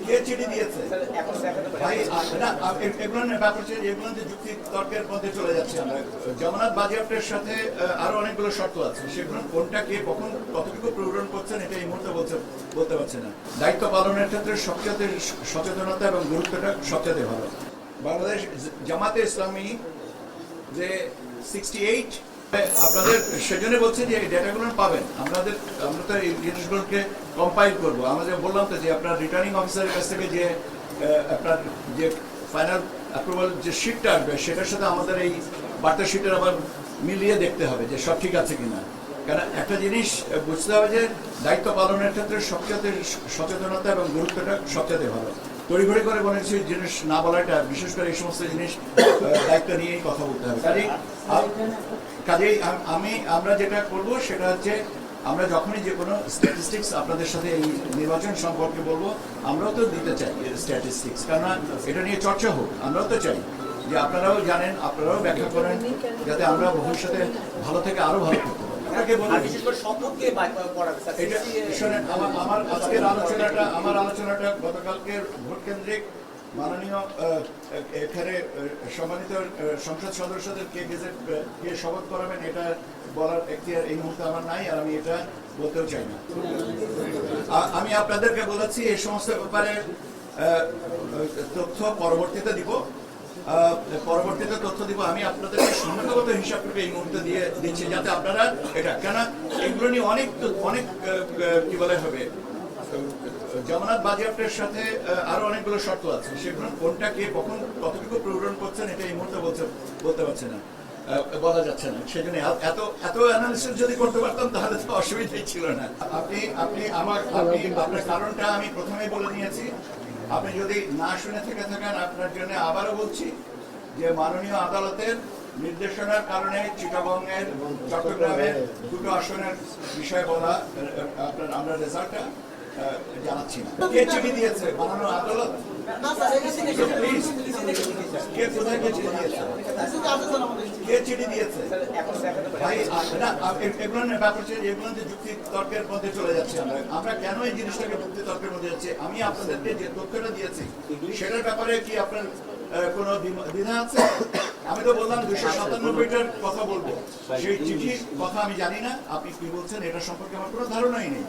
কে চিঠি দিয়েছে ভাই না এগুলো ব্যাপার হচ্ছে এগুলো যুক্তি তর্কের মধ্যে চলে যাচ্ছে আমরা জামানত বাজেয়াপ্তের সাথে আরো অনেকগুলো শর্ত আছে সেগুলো কোনটা কে কখন কতটুকু পূরণ করছেন এটা এই মুহূর্তে বলতে পারছে না দায়িত্ব পালনের ক্ষেত্রে সবচেয়ে সচেতনতা এবং গুরুত্বটা সবচেয়ে ভালো বাংলাদেশ জামাতে ইসলামী যে 68 আপনাদের সেজন্য বলছি যে এই ডেটাগুলো পাবেন আমরা তো এই জিনিসগুলোকে কম্পাইল করবো আমরা যে বললাম তো যে আপনার রিটার্নিং অফিসারের কাছ থেকে যে আপনার যে ফাইনাল অ্যাপ্রুভাল যে শিটটা আসবে সেটার সাথে আমাদের এই বার্তা শিটের আবার মিলিয়ে দেখতে হবে যে সব ঠিক আছে কিনা কারণ একটা জিনিস বুঝতে হবে যে দায়িত্ব পালনের ক্ষেত্রে সবচেয়ে সচেতনতা এবং গুরুত্বটা সবচেয়ে ভালো তড়িঘড়ি করে কোনো কিছু জিনিস না বলাটা বিশেষ করে এই সমস্ত জিনিস দায়িত্ব নিয়েই কথা বলতে হবে কাজেই আমরা যেটা করব সেটা হচ্ছে আমরা যখনই যে কোনো স্ট্যাটিস্টিক্স আপনাদের সাথে এই নির্বাচন সম্পর্কে বলবো আমরাও তো দিতে চাই স্ট্যাটিস্টিক্স কেননা এটা নিয়ে চর্চা হোক আমরাও তো চাই যে আপনারাও জানেন আপনারাও ব্যাখ্যা করেন যাতে আমরা ভবিষ্যতে ভালো থেকে আরো ভালো করতে পারি আমার আলোচনাটা গতকালকের ভোট কেন্দ্রিক মাননীয় এখানে সম্মানিত সংসদ সদস্যদেরকে কে শপথ করাবেন এটা বলার এখতিয়ার এই মুহূর্তে আমার নাই আর আমি এটা বলতেও চাই না আমি আপনাদেরকে বলেছি এই সমস্ত ব্যাপারে তথ্য পরবর্তীতে দিব আমি আপনাদেরকে সংখ্যাগত হিসাব করে এই মুহূর্তে দিয়ে দিচ্ছি যাতে আপনারা এটা কেন এগুলো নিয়ে অনেক কি বলে হবে জামানত বাজেয়াপ্তের সাথে আরো অনেকগুলো শর্ত আছে সেগুলো কোনটা কে কখন কতটুকু পূরণ করছেন এটা এই মুহূর্তে বলতে পারছে না বলা যাচ্ছে না সেজন্য এত অ্যানালিসিস যদি করতে পারতাম তাহলে তো অসুবিধাই ছিল না আপনি আপনার কারণটা আমি প্রথমেই বলে নিয়েছি আপনি যদি না শুনে থেকে থাকেন আপনার জন্য আবারও বলছি যে মাননীয় আদালতের নির্দেশনার কারণে চিটাগংয়ের চট্টগ্রামের দুটো আসনের বিষয় বলা আপনার আমরা রেজাল্টটা জানাচ্ছি না কে চিঠি দিয়েছে মাননীয় আদালত কে কোথায় কে চিঠি দিয়েছে কে চিঠি দিয়েছে ভাই না এগুলো ব্যাপার হচ্ছে এগুলো যুক্তি তর্কের মধ্যে চলে যাচ্ছে আমরা কেন এই জিনিসটাকে যুক্তি তর্কের মধ্যে যাচ্ছি আমি আপনাদেরকে যে তথ্যটা দিয়েছি সেটার ব্যাপারে কি আপনার কোনো দ্বিধা আছে আমি তো বললাম 297টার কথা বলবো সেই চিঠির কথা আমি জানি না আপনি কি বলছেন এটা সম্পর্কে আমার কোনো ধারণাই নেই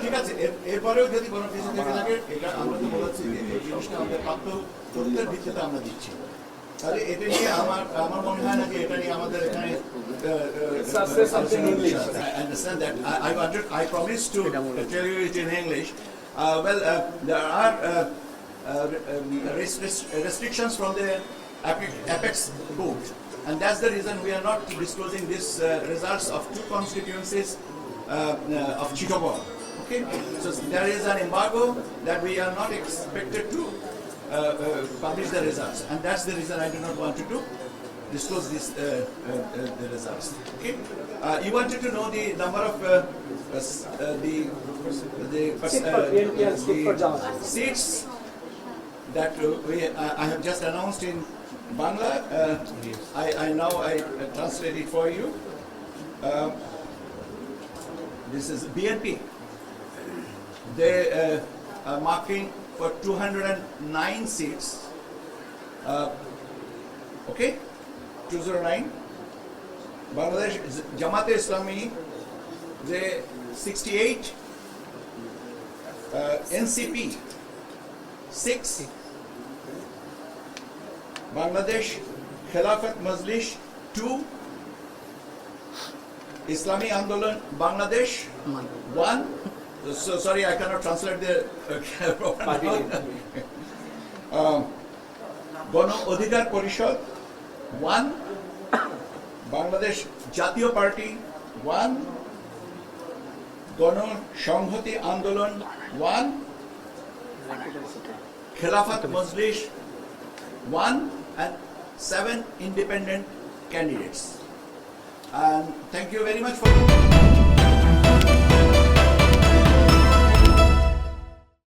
ঠিক আছে এরপরেও যদি কোনো কিছু থেকে থাকে এটা আমরা তো বলেছি যে এই জিনিসটা আমাদের প্রাপ্ত তথ্যের ভিত্তিতে আমরা দিচ্ছি তাহলে এটা নিয়ে আমার মনে হয় না যে এটা নিয়ে আমাদের এখানে I promise to tell you it in English. There are restrictions from the Apex Court, and that's the reason we are not disclosing these results of two constituencies of Chittagong. Okay, so there is an embargo that we are not expected to publish the results, and that's the reason I do not want to disclose the results. Okay, you wanted to know the number of seats that I have just announced in Bangla. I translate it for you. This is BNP. They are marking for 209 seats. Okay, 209. Bangladesh Jamate Islami, they 68. NCP 6. Bangladesh Khilafat Majlis 2. Islami Andolan Bangladesh 1. So sorry, I cannot translate the Gono Odhikar Porishod 1. Bangladesh Jatiyo Party 1. Gono Shanghati Andolan 1. Khilafat Majlis 1 and 7 independent candidates. And thank you very much for